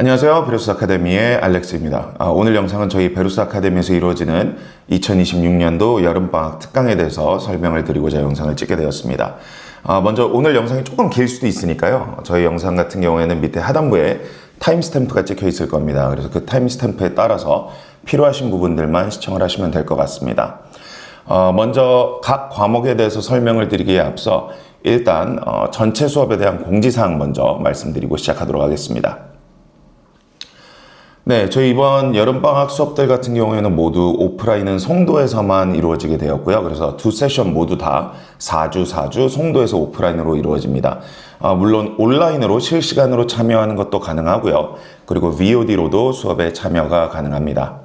안녕하세요. 베루스 아카데미의 알렉스입니다. 오늘 영상은 저희 베루스 아카데미에서 이루어지는 2026년도 여름방학 특강에 대해서 설명을 드리고자 영상을 찍게 되었습니다. 먼저 오늘 영상이 조금 길 수도 있으니까요. 저희 영상 같은 경우에는 밑에 하단부에 타임스탬프가 찍혀 있을 겁니다. 그래서 그 타임스탬프에 따라서 필요하신 부분들만 시청을 하시면 될 것 같습니다. 먼저 각 과목에 대해서 설명을 드리기에 앞서 일단 전체 수업에 대한 공지사항 먼저 말씀드리고 시작하도록 하겠습니다. 네, 저희 이번 여름방학 수업들 같은 경우에는 모두 오프라인은 송도에서만 이루어지게 되었고요. 그래서 두 세션 모두 다 4주 송도에서 오프라인으로 이루어집니다. 물론 온라인으로 실시간으로 참여하는 것도 가능하고요. 그리고 VOD로도 수업에 참여가 가능합니다.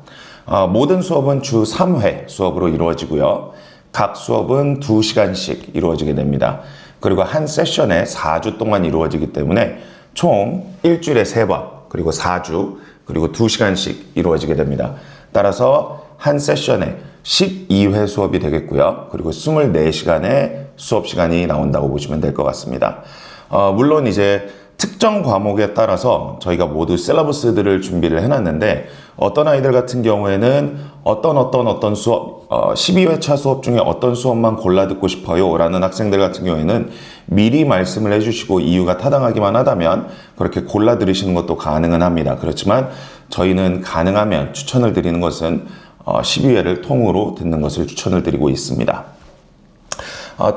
모든 수업은 주 3회 수업으로 이루어지고요. 각 수업은 2시간씩 이루어지게 됩니다. 그리고 한 세션에 4주 동안 이루어지기 때문에 총 일주일에 3번, 그리고 4주, 그리고 2시간씩 이루어지게 됩니다. 따라서 한 세션에 12회 수업이 되겠고요. 그리고 24시간의 수업 시간이 나온다고 보시면 될 것 같습니다. 물론 이제 특정 과목에 따라서 저희가 모두 셀러버스들을 준비를 해놨는데 어떤 아이들 같은 경우에는 어떤 수업 12회차 수업 중에 어떤 수업만 골라 듣고 싶어요 라는 학생들 같은 경우에는 미리 말씀을 해주시고 이유가 타당하기만 하다면 그렇게 골라 들으시는 것도 가능은 합니다. 그렇지만 저희는 가능하면 추천을 드리는 것은 12회를 통으로 듣는 것을 추천을 드리고 있습니다.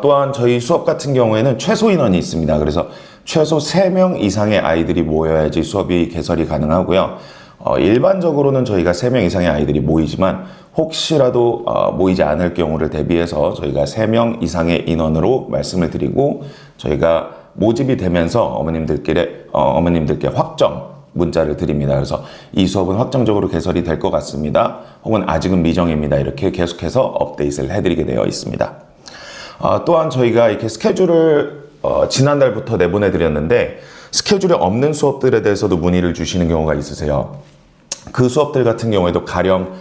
또한 저희 수업 같은 경우에는 최소 인원이 있습니다. 그래서 최소 3명 이상의 아이들이 모여야지 수업이 개설이 가능하고요. 일반적으로는 저희가 3명 이상의 아이들이 모이지만 혹시라도 모이지 않을 경우를 대비해서 저희가 3명 이상의 인원으로 말씀을 드리고 저희가 모집이 되면서 어머님들께 확정 문자를 드립니다. 그래서 이 수업은 확정적으로 개설이 될 것 같습니다. 혹은 아직은 미정입니다. 이렇게 계속해서 업데이트를 해드리게 되어 있습니다. 또한 저희가 이렇게 스케줄을 지난달부터 내보내드렸는데 스케줄이 없는 수업들에 대해서도 문의를 주시는 경우가 있으세요. 그 수업들 같은 경우에도 가령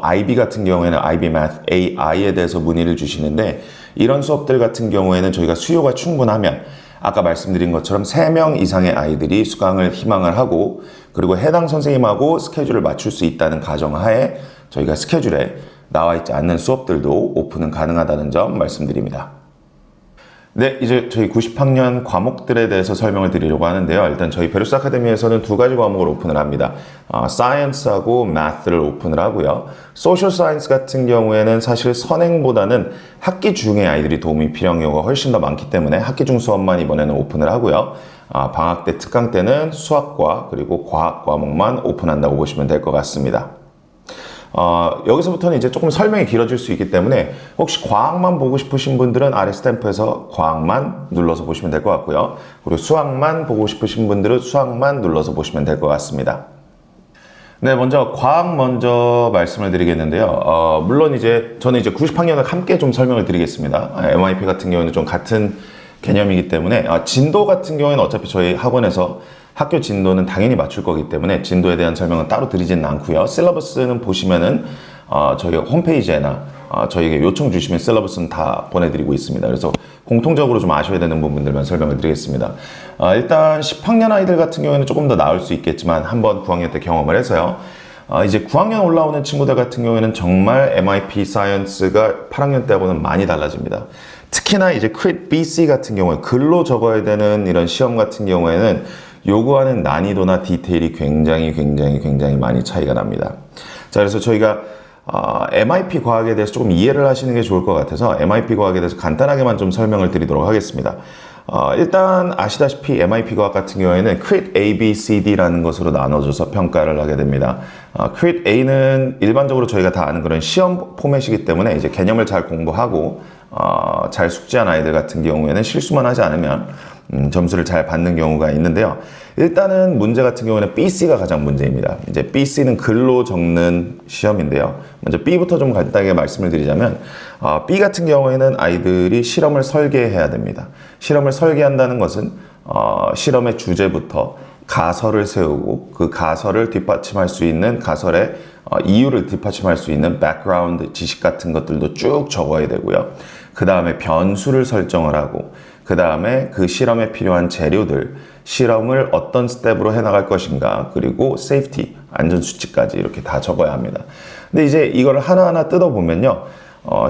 IB 같은 경우에는 IB Math AI에 대해서 문의를 주시는데 이런 수업들 같은 경우에는 저희가 수요가 충분하면 아까 말씀드린 것처럼 3명 이상의 아이들이 수강을 희망을 하고 그리고 해당 선생님하고 스케줄을 맞출 수 있다는 가정하에 저희가 스케줄에 나와 있지 않는 수업들도 오픈은 가능하다는 점 말씀드립니다. 네, 이제 저희 90학년 과목들에 대해서 설명을 드리려고 하는데요. 일단 저희 베루스 아카데미에서는 2가지 과목을 오픈을 합니다. 사이언스하고 Math를 오픈을 하고요. 소셜 사이언스 같은 경우에는 사실 선행보다는 학기 중에 아이들이 도움이 필요한 경우가 훨씬 더 많기 때문에 학기 중 수업만 이번에는 오픈을 하고요. 방학 때 특강 때는 수학과 그리고 과학 과목만 오픈한다고 보시면 될 것 같습니다. 여기서부터는 이제 조금 설명이 길어질 수 있기 때문에 혹시 과학만 보고 싶으신 분들은 아래 스탬프에서 과학만 눌러서 보시면 될 것 같고요. 그리고 수학만 보고 싶으신 분들은 수학만 눌러서 보시면 될 것 같습니다. 네, 먼저 과학 먼저 말씀을 드리겠는데요. 물론 저는 90학년을 함께 좀 설명을 드리겠습니다. MIP 같은 경우는 좀 같은 개념이기 때문에 진도 같은 경우에는 어차피 저희 학원에서 학교 진도는 당연히 맞출 거기 때문에 진도에 대한 설명은 따로 드리지는 않고요. 실러버스는 보시면은 저희 홈페이지에나 저희에게 요청 주시면 실러버스는 다 보내드리고 있습니다. 그래서 공통적으로 좀 아셔야 되는 부분들만 설명을 드리겠습니다. 일단 10학년 아이들 같은 경우에는 조금 더 나을 수 있겠지만 한번 9학년 때 경험을 해서요. 이제 9학년 올라오는 친구들 같은 경우에는 정말 MIP 사이언스가 8학년 때하고는 많이 달라집니다. 특히나 이제 CRIT BC 같은 경우에 글로 적어야 되는 이런 시험 같은 경우에는 요구하는 난이도나 디테일이 굉장히 많이 차이가 납니다. 자, 그래서 저희가 MIP 과학에 대해서 조금 이해를 하시는 게 좋을 것 같아서 MIP 과학에 대해서 간단하게만 좀 설명을 드리도록 하겠습니다. 일단 아시다시피 MIP 과학 같은 경우에는 CRIT A, B, C, D라는 것으로 나눠져서 평가를 하게 됩니다. CRIT A는 일반적으로 저희가 다 아는 그런 시험 포맷이기 때문에 이제 개념을 잘 공부하고 잘 숙지한 아이들 같은 경우에는 실수만 하지 않으면 점수를 잘 받는 경우가 있는데요. 일단은 문제 같은 경우는 BC가 가장 문제입니다. 이제 BC는 글로 적는 시험인데요. 먼저 B부터 좀 간단하게 말씀을 드리자면 B 같은 경우에는 아이들이 실험을 설계해야 됩니다. 실험을 설계한다는 것은 실험의 주제부터 가설을 세우고 그 가설을 뒷받침할 수 있는 가설의 이유를 뒷받침할 수 있는 백그라운드 지식 같은 것들도 쭉 적어야 되고요. 그 다음에 변수를 설정을 하고 그 다음에 그 실험에 필요한 재료들, 실험을 어떤 스텝으로 해나갈 것인가, 그리고 세이프티, 안전수칙까지 이렇게 다 적어야 합니다. 근데 이제 이걸 하나하나 뜯어보면요.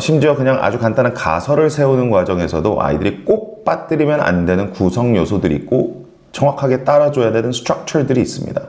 심지어 그냥 아주 간단한 가설을 세우는 과정에서도 아이들이 꼭 빠뜨리면 안 되는 구성 요소들이 있고 정확하게 따라줘야 되는 스트럭처들이 있습니다.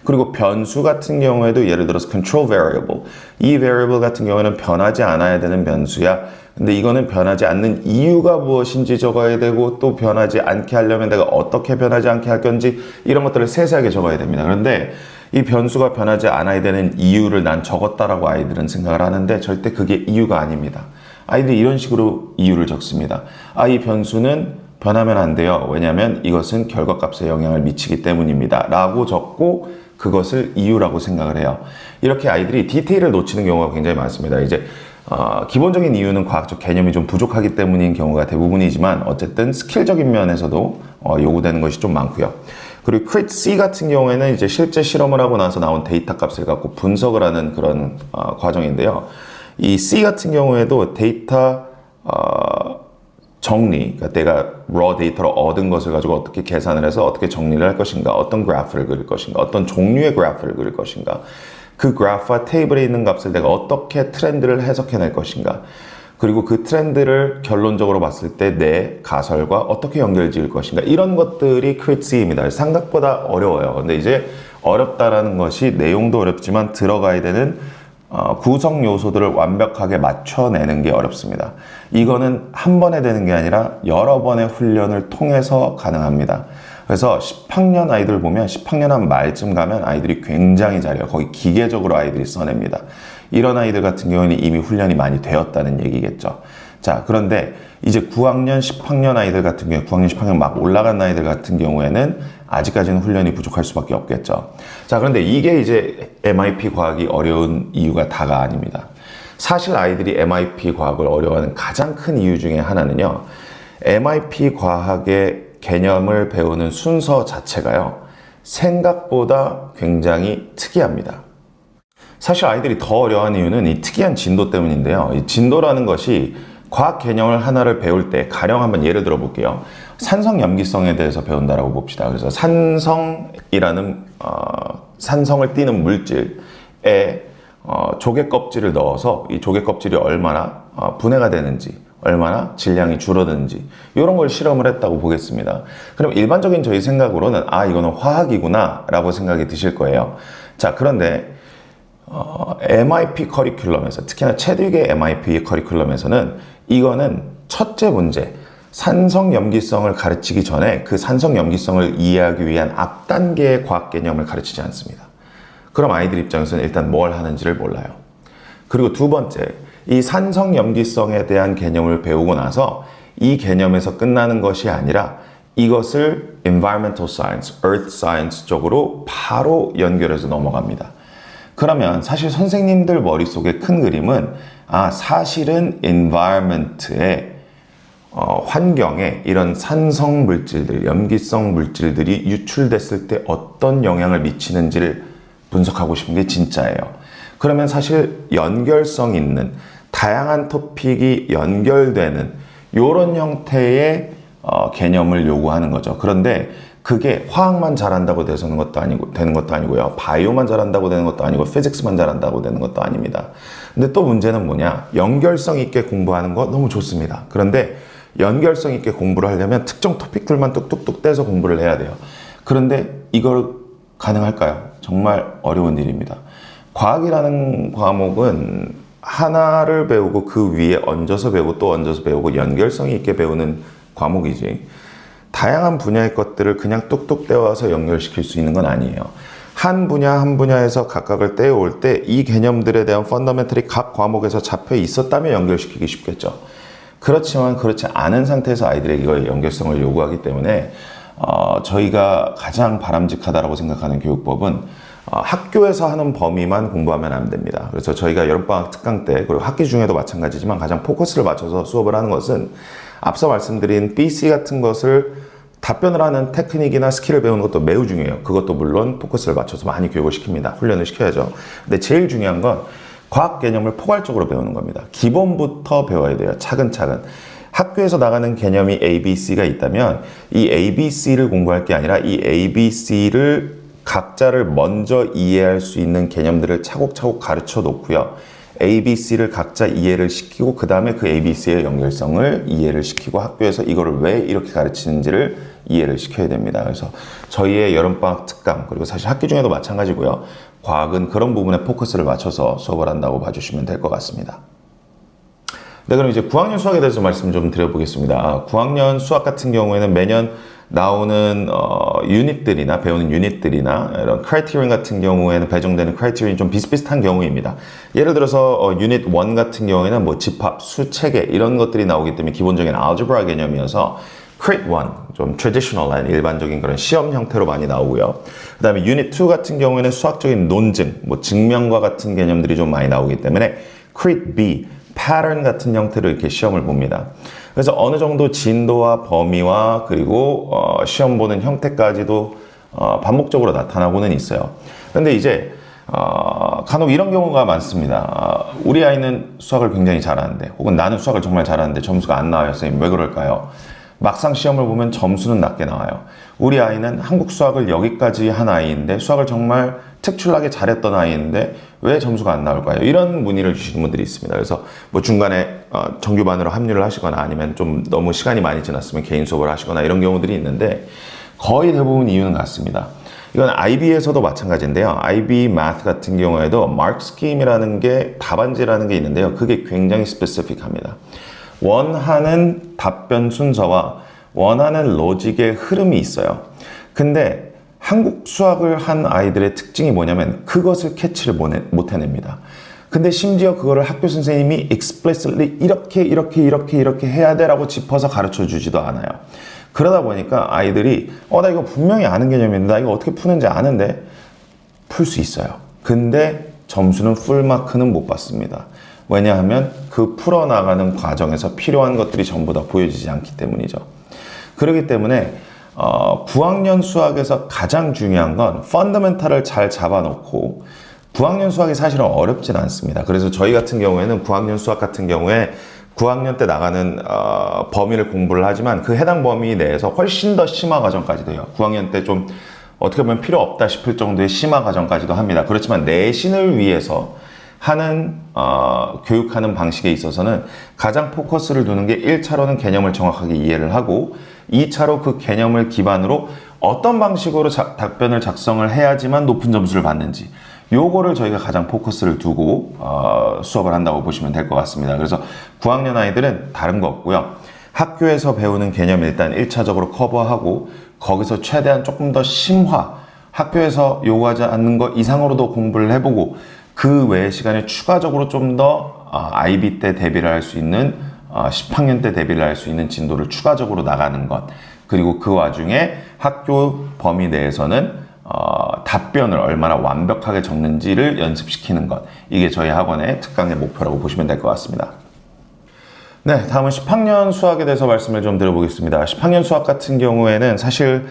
그리고 변수 같은 경우에도 예를 들어서 control variable, 이 variable 같은 경우에는 변하지 않아야 되는 변수야. 근데 이거는 변하지 않는 이유가 무엇인지 적어야 되고, 또 변하지 않게 하려면 내가 어떻게 변하지 않게 할 건지 이런 것들을 세세하게 적어야 됩니다. 그런데 이 변수가 변하지 않아야 되는 이유를 난 적었다라고 아이들은 생각을 하는데 절대 그게 이유가 아닙니다. 아이들이 이런 식으로 이유를 적습니다. 이 변수는 변하면 안 돼요. 왜냐하면 이것은 결과값에 영향을 미치기 때문입니다. 라고 적고 그것을 이유라고 생각을 해요. 이렇게 아이들이 디테일을 놓치는 경우가 굉장히 많습니다. 이제 기본적인 이유는 과학적 개념이 좀 부족하기 때문인 경우가 대부분이지만 어쨌든 스킬적인 면에서도 요구되는 것이 좀 많고요. 그리고 crit C 같은 경우에는 이제 실제 실험을 하고 나서 나온 데이터 값을 갖고 분석을 하는 그런 과정인데요. 이 C 같은 경우에도 데이터 정리, 그러니까 내가 raw 데이터로 얻은 것을 가지고 어떻게 계산을 해서 어떻게 정리를 할 것인가, 어떤 그래프를 그릴 것인가, 어떤 종류의 그래프를 그릴 것인가, 그 그래프와 테이블에 있는 값을 내가 어떻게 트렌드를 해석해낼 것인가, 그리고 그 트렌드를 결론적으로 봤을 때 내 가설과 어떻게 연결 지을 것인가, 이런 것들이 크리티입니다. 생각보다 어려워요. 근데 이제 어렵다라는 것이 내용도 어렵지만 들어가야 되는 구성 요소들을 완벽하게 맞춰내는 게 어렵습니다. 이거는 한 번에 되는 게 아니라 여러 번의 훈련을 통해서 가능합니다. 그래서 10학년 아이들 보면 10학년 한 말쯤 가면 아이들이 굉장히 잘해요. 거의 기계적으로 아이들이 써냅니다. 이런 아이들 같은 경우는 이미 훈련이 많이 되었다는 얘기겠죠. 자, 그런데 이제 9학년, 10학년 아이들 같은 경우에 9학년, 10학년 막 올라간 아이들 같은 경우에는 아직까지는 훈련이 부족할 수밖에 없겠죠. 자, 그런데 이게 이제 MIP 과학이 어려운 이유가 다가 아닙니다. 사실 아이들이 MIP 과학을 어려워하는 가장 큰 이유 중에 하나는요. MIP 과학의 개념을 배우는 순서 자체가요. 생각보다 굉장히 특이합니다. 사실 아이들이 더 어려워하는 이유는 이 특이한 진도 때문인데요. 이 진도라는 것이 과학 개념을 하나를 배울 때 가령 한번 예를 들어 볼게요. 산성 염기성에 대해서 배운다라고 봅시다. 그래서 산성이라는 산성을 띠는 물질에 조개 껍질을 넣어서 이 조개 껍질이 얼마나 분해가 되는지, 얼마나 질량이 줄어드는지 이런 걸 실험을 했다고 보겠습니다. 그럼 일반적인 저희 생각으로는 이거는 화학이구나 라고 생각이 드실 거예요. 자, 그런데 MIP 커리큘럼에서, 특히나 체득의 MIP 커리큘럼에서는 이거는 첫째 문제, 산성 염기성을 가르치기 전에 그 산성 염기성을 이해하기 위한 앞단계의 과학 개념을 가르치지 않습니다. 그럼 아이들 입장에서는 일단 뭘 하는지를 몰라요. 그리고 두 번째, 이 산성 염기성에 대한 개념을 배우고 나서 이 개념에서 끝나는 것이 아니라 이것을 environmental science, earth science 쪽으로 바로 연결해서 넘어갑니다. 그러면 사실 선생님들 머릿속의 큰 그림은 사실은 environment의 환경에 이런 산성 물질들, 염기성 물질들이 유출됐을 때 어떤 영향을 미치는지를 분석하고 싶은 게 진짜예요. 그러면 사실 연결성 있는 다양한 토픽이 연결되는 이런 형태의 개념을 요구하는 거죠. 그런데 그게 화학만 잘한다고 되는 것도 아니고요. 바이오만 잘한다고 되는 것도 아니고 피직스만 잘한다고 되는 것도 아닙니다. 근데 또 문제는 뭐냐? 연결성 있게 공부하는 거 너무 좋습니다. 그런데 연결성 있게 공부를 하려면 특정 토픽들만 뚝뚝뚝 떼서 공부를 해야 돼요. 그런데 이걸 가능할까요? 정말 어려운 일입니다. 과학이라는 과목은 하나를 배우고 그 위에 얹어서 배우고 또 얹어서 배우고 연결성이 있게 배우는 과목이지, 다양한 분야의 것들을 그냥 뚝뚝 떼어와서 연결시킬 수 있는 건 아니에요. 한 분야 한 분야에서 각각을 떼어올 때 이 개념들에 대한 펀더멘털이 각 과목에서 잡혀 있었다면 연결시키기 쉽겠죠. 그렇지만 그렇지 않은 상태에서 아이들에게 이거의 연결성을 요구하기 때문에 저희가 가장 바람직하다고 생각하는 교육법은 학교에서 하는 범위만 공부하면 안 됩니다. 그래서 저희가 여름방학 특강 때, 그리고 학기 중에도 마찬가지지만 가장 포커스를 맞춰서 수업을 하는 것은 앞서 말씀드린 BC 같은 것을 답변을 하는 테크닉이나 스킬을 배우는 것도 매우 중요해요. 그것도 물론 포커스를 맞춰서 많이 교육을 시킵니다. 훈련을 시켜야죠. 근데 제일 중요한 건 과학 개념을 포괄적으로 배우는 겁니다. 기본부터 배워야 돼요. 차근차근. 학교에서 나가는 개념이 ABC가 있다면 이 ABC를 공부할 게 아니라 이 ABC를 각자를 먼저 이해할 수 있는 개념들을 차곡차곡 가르쳐 놓고요. ABC를 각자 이해를 시키고 그 다음에 그 ABC의 연결성을 이해를 시키고 학교에서 이거를 왜 이렇게 가르치는지를 이해를 시켜야 됩니다. 그래서 저희의 여름방학 특강 그리고 사실 학기 중에도 마찬가지고요. 과학은 그런 부분에 포커스를 맞춰서 수업을 한다고 봐주시면 될 것 같습니다. 네, 그럼 이제 9학년 수학에 대해서 말씀 좀 드려보겠습니다. 9학년 수학 같은 경우에는 매년 나오는 유닛들이나 배우는 유닛들이나 이런 크라이테리언 같은 경우에는 배정되는 크라이테리언이 좀 비슷비슷한 경우입니다. 예를 들어서 유닛 1 같은 경우에는 뭐 집합, 수, 체계 이런 것들이 나오기 때문에 기본적인 알제브라 개념이어서 Crit 1, 좀 트래디셔널한 일반적인 그런 시험 형태로 많이 나오고요. 그 다음에 유닛 2 같은 경우에는 수학적인 논증, 뭐 증명과 같은 개념들이 좀 많이 나오기 때문에 Crit B, 패턴 같은 형태로 이렇게 시험을 봅니다. 그래서 어느 정도 진도와 범위와 그리고 시험 보는 형태까지도 반복적으로 나타나고는 있어요. 근데 이제 간혹 이런 경우가 많습니다. 우리 아이는 수학을 굉장히 잘하는데 혹은 나는 수학을 정말 잘하는데 점수가 안 나와요. 선생님 왜 그럴까요? 막상 시험을 보면 점수는 낮게 나와요. 우리 아이는 한국 수학을 여기까지 한 아이인데 수학을 정말 특출나게 잘했던 아이인데 왜 점수가 안 나올까요? 이런 문의를 주시는 분들이 있습니다. 그래서 뭐 중간에 정규반으로 합류를 하시거나 아니면 좀 너무 시간이 많이 지났으면 개인 수업을 하시거나 이런 경우들이 있는데 거의 대부분 이유는 같습니다. 이건 IB에서도 마찬가지인데요. IB Math 같은 경우에도 Mark Scheme이라는 게 답안지라는 게 있는데요. 그게 굉장히 스페시픽합니다. 원하는 답변 순서와 원하는 로직의 흐름이 있어요. 근데 한국 수학을 한 아이들의 특징이 뭐냐면 그것을 캐치를 못 해냅니다. 근데 심지어 그거를 학교 선생님이 explicitly 이렇게 해야 돼라고 짚어서 가르쳐 주지도 않아요. 그러다 보니까 아이들이 나 이거 분명히 아는 개념인데 나 이거 어떻게 푸는지 아는데 풀 수 있어요. 근데 점수는 풀마크는 못 받습니다. 왜냐하면 그 풀어나가는 과정에서 필요한 것들이 전부 다 보여지지 않기 때문이죠. 그렇기 때문에 9학년 수학에서 가장 중요한 건 펀더멘탈을 잘 잡아놓고 9학년 수학이 사실은 어렵진 않습니다. 그래서 저희 같은 경우에는 9학년 수학 같은 경우에 9학년 때 나가는 범위를 공부를 하지만 그 해당 범위 내에서 훨씬 더 심화 과정까지 돼요. 9학년 때 좀 어떻게 보면 필요 없다 싶을 정도의 심화 과정까지도 합니다. 그렇지만 내신을 위해서 하는 교육하는 방식에 있어서는 가장 포커스를 두는 게 1차로는 개념을 정확하게 이해를 하고 2차로 그 개념을 기반으로 어떤 방식으로 답변을 작성을 해야지만 높은 점수를 받는지 요거를 저희가 가장 포커스를 두고 수업을 한다고 보시면 될 것 같습니다. 그래서 9학년 아이들은 다른 거 없고요. 학교에서 배우는 개념 일단 1차적으로 커버하고 거기서 최대한 조금 더 심화, 학교에서 요구하지 않는 것 이상으로도 공부를 해보고 그 외의 시간에 추가적으로 좀 더 IB 때 대비를 할 수 있는 10학년 때 대비를 할 수 있는 진도를 추가적으로 나가는 것 그리고 그 와중에 학교 범위 내에서는 답변을 얼마나 완벽하게 적는지를 연습시키는 것 이게 저희 학원의 특강의 목표라고 보시면 될 것 같습니다. 네, 다음은 10학년 수학에 대해서 말씀을 좀 드려보겠습니다. 10학년 수학 같은 경우에는 사실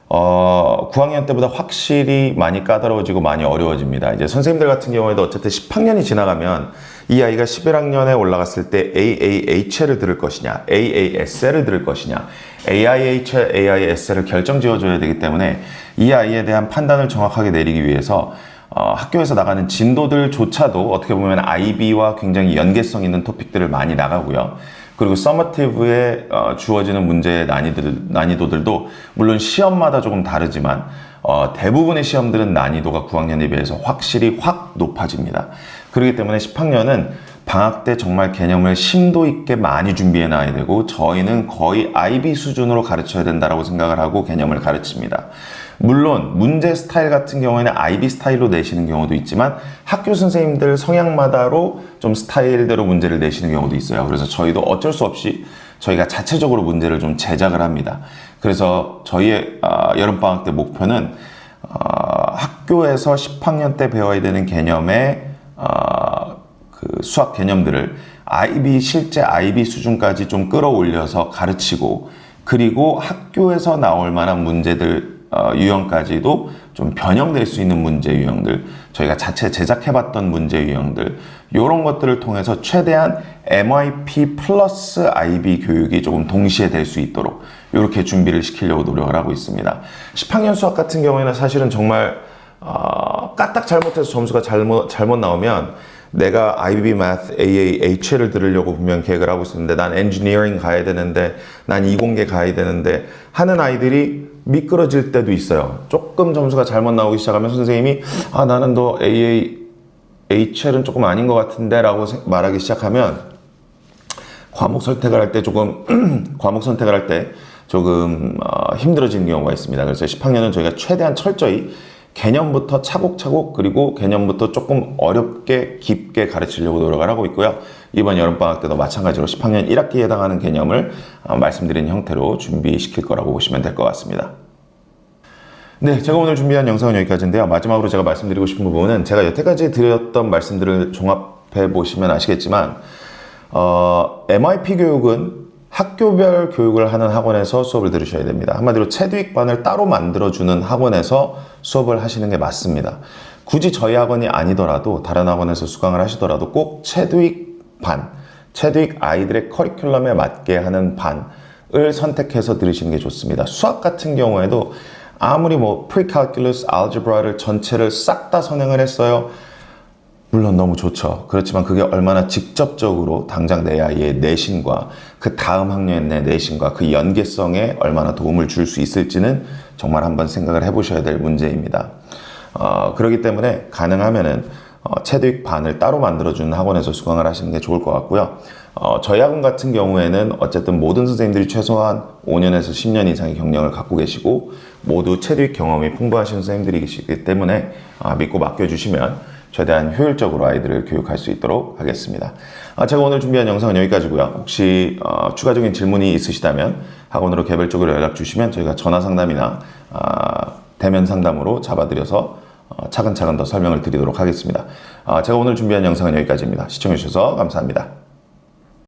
9학년 때보다 확실히 많이 까다로워지고 많이 어려워집니다. 이제 선생님들 같은 경우에도 어쨌든 10학년이 지나가면 이 아이가 11학년에 올라갔을 때 AAHL을 들을 것이냐, AASL을 들을 것이냐, AIHL, AISL을 결정 지어줘야 되기 때문에 이 아이에 대한 판단을 정확하게 내리기 위해서 학교에서 나가는 진도들조차도 어떻게 보면 IB와 굉장히 연계성 있는 토픽들을 많이 나가고요. 그리고 서머티브에 주어지는 문제의 난이도들도 물론 시험마다 조금 다르지만 대부분의 시험들은 난이도가 9학년에 비해서 확실히 확 높아집니다. 그렇기 때문에 10학년은 방학 때 정말 개념을 심도 있게 많이 준비해 놔야 되고 저희는 거의 IB 수준으로 가르쳐야 된다고 생각을 하고 개념을 가르칩니다. 물론 문제 스타일 같은 경우에는 IB 스타일로 내시는 경우도 있지만 학교 선생님들 성향마다로 좀 스타일대로 문제를 내시는 경우도 있어요. 그래서 저희도 어쩔 수 없이 저희가 자체적으로 문제를 좀 제작을 합니다. 그래서 저희의 여름방학 때 목표는 학교에서 10학년 때 배워야 되는 개념의 그 수학 개념들을 실제 IB 수준까지 좀 끌어올려서 가르치고 그리고 학교에서 나올 만한 문제들 유형까지도 좀 변형될 수 있는 문제 유형들, 저희가 자체 제작해봤던 문제 유형들, 이런 것들을 통해서 최대한 MIP 플러스 IB 교육이 조금 동시에 될 수 있도록 이렇게 준비를 시키려고 노력을 하고 있습니다. 10학년 수학 같은 경우에는 사실은 정말 까딱 잘못해서 점수가 잘못 나오면 내가 IB Math, AA, HL을 들으려고 분명 계획을 하고 있었는데 난 엔지니어링 가야 되는데 난 이공계 가야 되는데 하는 아이들이 미끄러질 때도 있어요. 조금 점수가 잘못 나오기 시작하면 선생님이 나는 너 AA, HL은 조금 아닌 것 같은데 라고 말하기 시작하면 과목 선택을 할 때 조금 힘들어지는 경우가 있습니다. 그래서 10학년은 저희가 최대한 철저히 개념부터 차곡차곡 그리고 개념부터 조금 어렵게 깊게 가르치려고 노력을 하고 있고요. 이번 여름방학 때도 마찬가지로 10학년 1학기에 해당하는 개념을 말씀드린 형태로 준비시킬 거라고 보시면 될 것 같습니다. 네, 제가 오늘 준비한 영상은 여기까지인데요. 마지막으로 제가 말씀드리고 싶은 부분은 제가 여태까지 드렸던 말씀들을 종합해 보시면 아시겠지만 MIP 교육은 학교별 교육을 하는 학원에서 수업을 들으셔야 됩니다. 한마디로 체듀익반을 따로 만들어주는 학원에서 수업을 하시는 게 맞습니다. 굳이 저희 학원이 아니더라도 다른 학원에서 수강을 하시더라도 꼭 체듀익 아이들의 커리큘럼에 맞게 하는 반을 선택해서 들으시는 게 좋습니다. 수학 같은 경우에도 아무리 프리칼큘러스, 알제브라를 전체를 싹 다 선행을 했어요. 물론 너무 좋죠. 그렇지만 그게 얼마나 직접적으로 당장 내 아이의 내신과 그 다음 학년의 내신과 그 연계성에 얼마나 도움을 줄 수 있을지는 정말 한번 생각을 해보셔야 될 문제입니다. 그렇기 때문에 가능하면은 체듀익 반을 따로 만들어주는 학원에서 수강을 하시는 게 좋을 것 같고요. 저희 학원 같은 경우에는 어쨌든 모든 선생님들이 최소한 5년에서 10년 이상의 경력을 갖고 계시고 모두 체듀익 경험이 풍부하신 선생님들이시기 때문에 믿고 맡겨주시면 최대한 효율적으로 아이들을 교육할 수 있도록 하겠습니다. 제가 오늘 준비한 영상은 여기까지고요. 혹시 추가적인 질문이 있으시다면 학원으로 개별적으로 연락 주시면 저희가 전화 상담이나 대면 상담으로 잡아드려서 차근차근 더 설명을 드리도록 하겠습니다. 제가 오늘 준비한 영상은 여기까지입니다. 시청해주셔서 감사합니다.